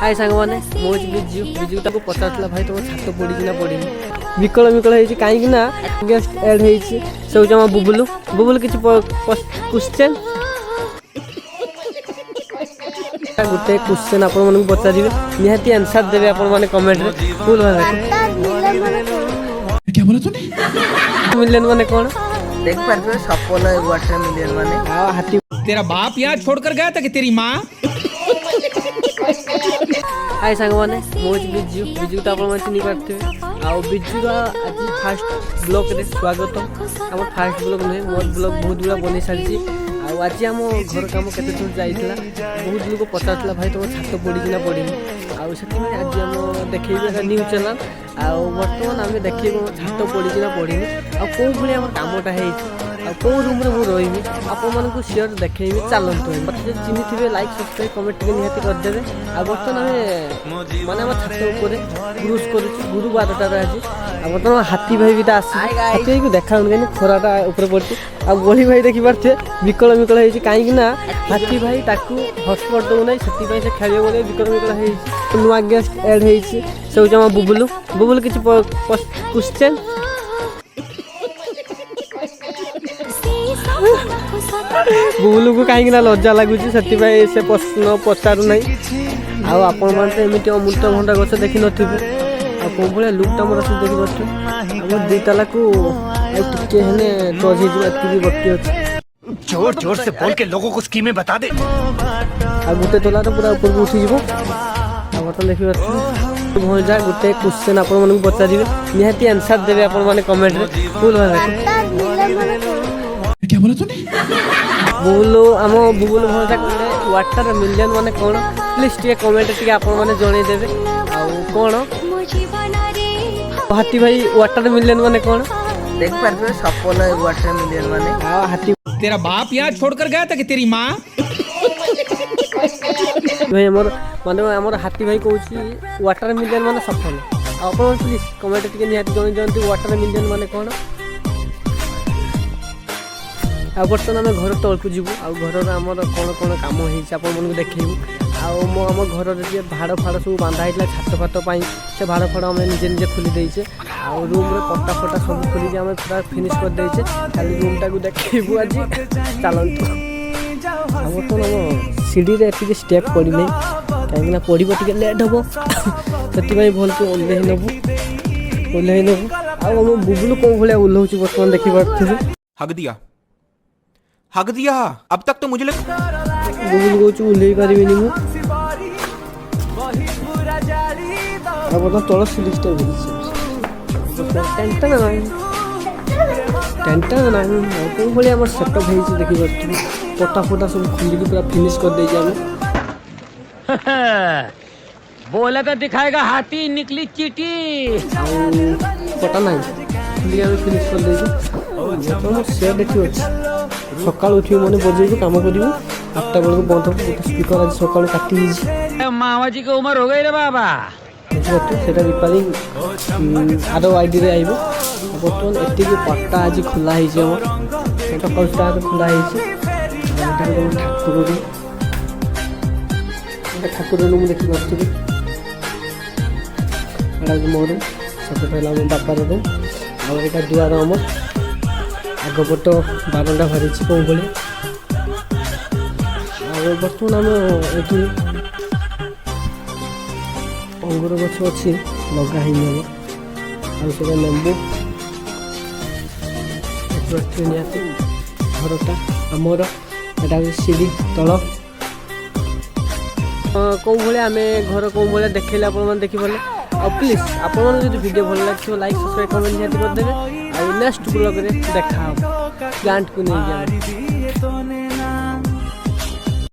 हाय सांग मैंने मुझे बिजु बिजु ताको पचारला भाई तुम छात पड़ी कि ना पड़ीनी विकल विकल होई कहीं ना गेस्ट ऐड होई से जमा बुबुलु बुबुलु किछि क्वेश्चन गोटे क्वेश्चन आपण मन पचार निहाती आंसर देवे आपण माने कमेंट रे फुल भाषा क्या बोला तूने? मिलियन माने कोन देख पारबे सफल वाटर मिलियन माने हाथी तेरा बाप यहाँ छोड़कर गया था कि तेरी माँ? हाय सांग मैंने मुझे बिजु बिजु तो आप चिन्ह पारे आ बिजु आज फास्ट ब्लॉग रे स्वागत आम फास्ट ब्लॉग नुहे मोर ब्लॉग बहुत गुड़ा बन सारी आज आम घर कम के दूर जाइला बहुत लोग पचार भाई तुम छात पड़ी कि ना पड़ीनी आज आम देखे न्यूज चैनल बर्तमान आम देखे छात पड़ी कि ना पड़ीनी कौ भाई आम कमटा है कौ रूम मुझे रही आपको सियोर देखी चलतु मत जो चिन्ह थे लाइक सब्सक्राइब कमेंट निहाती करदे बर्तमान आम माने छात क्रूज कर गुरु 12टार आज बर्तमान हाथी भाई भी आसी हाथी भाई को देखा कहीं खराटा ऊपर पड़ी आ बड़ी भाई देखी पारे विकल विकल होती कहीं हाथी भाई हटस्पट दौना से खेल बोले विकल विकल नुआ गेस्ट ऐड हो जमा बुबुलु बुबुलु किछि क्वेश्चन बुबुलु को कहीं लज्जा लगुच से प्रश्न पचारू ना आपण मैंने एमती अमृत भंडा गछ देखी नी कौ भाया लुकटा मोर सब देखी पार दी ताला को टे टच हो बटी अच्छे जोर जोर से बोल के लोगों को स्कीमें बता दे गोटे तला पूरा ऊपर को उठी बर्तमान देखी पारे भजा गोटे क्वेश्चन आपण पचार निहाती आंसर देवे आपण मैंने कमेंट रे फुल भाषा क्या बोला तूने? बुबुलु आम बुबुलु भजा कहले वाटर मिलियन माने कौन प्लीज टे कमेंट टे आपण मैंने जणई देबे आ कौन हाथी भाई वाटर मिलियन माने कौन देख पारबे सफल वाटर मिलियन माने हाथी तेरा बाप यहाँ छोड़कर गया था कि तेरी माँ? भाई माने हमर हाथी भाई कहूँ वाटर मिलियन माने सफल आपण प्लीज कमेंट टे निहाती जणई दियंतु वाटर मिलियन माने कौन आ बर्तमान आम घर तौक जीवु आ घर आमर कौन कौन कम हो देखू आम घर भाड़ फाड़ सब बांधा होता छात फात से भाड़ फाड़ आम निजे निजे खोली देचे रूम पटा फटा सब खोल आम पूरा फिनिश कर देचे खाली रूम टाक देखू आज चलतु बर्तमान आम सीढ़ी रे स्टेप पड़ी ना कहीं पड़ो टे लेट हम से भल के ओल्हे नबू आम बुबुलु कौ भाया ओह्लौ बर्तमान देखिए हग दिया अब तक तो मुझे बुबुलु कहूँ ओह्लई पारि बर्तमान तल सीढ़ी स्टेप कौ भाया आम सेटअप हो देखी पटा फटा सब खोलिक पूरा फिनिश कर दे बोला तो दिखाएगा हाथी निकली चीटी पटा ना खोलिक फिनिश कर दे से देखिए सका उठी मैंने बजेबू कम करूँ 8टा बेलू बंद हो स्पीकर आज सका काटी मामा जी की उम्र हो गई रे बाबा देखिए रिपेयरिंग आर आईडी रे आइब बर्तमान एति पट्टा आज खोला सका स्टार खोला ठाकुर रूम देखी पार्टी मोर सब मोर बापार रूम आईटा दुआर आमर आगपट बारंडा भरी कौ भाई बर्तमान आम ये अंगूर गछ अच्छी लगा आम लेंबू निहाती घरटा आमर एटा सीढ़ी तल कौ भाया आम घर कौ भाया देखले आप देखिपारे प्लीज आपड़ी वीडियो भल लगे लाइक सब्सक्राइब कमेंट निहाती करदे नेक्स्ट ब्लॉग रे देखा प्लांट को नहीं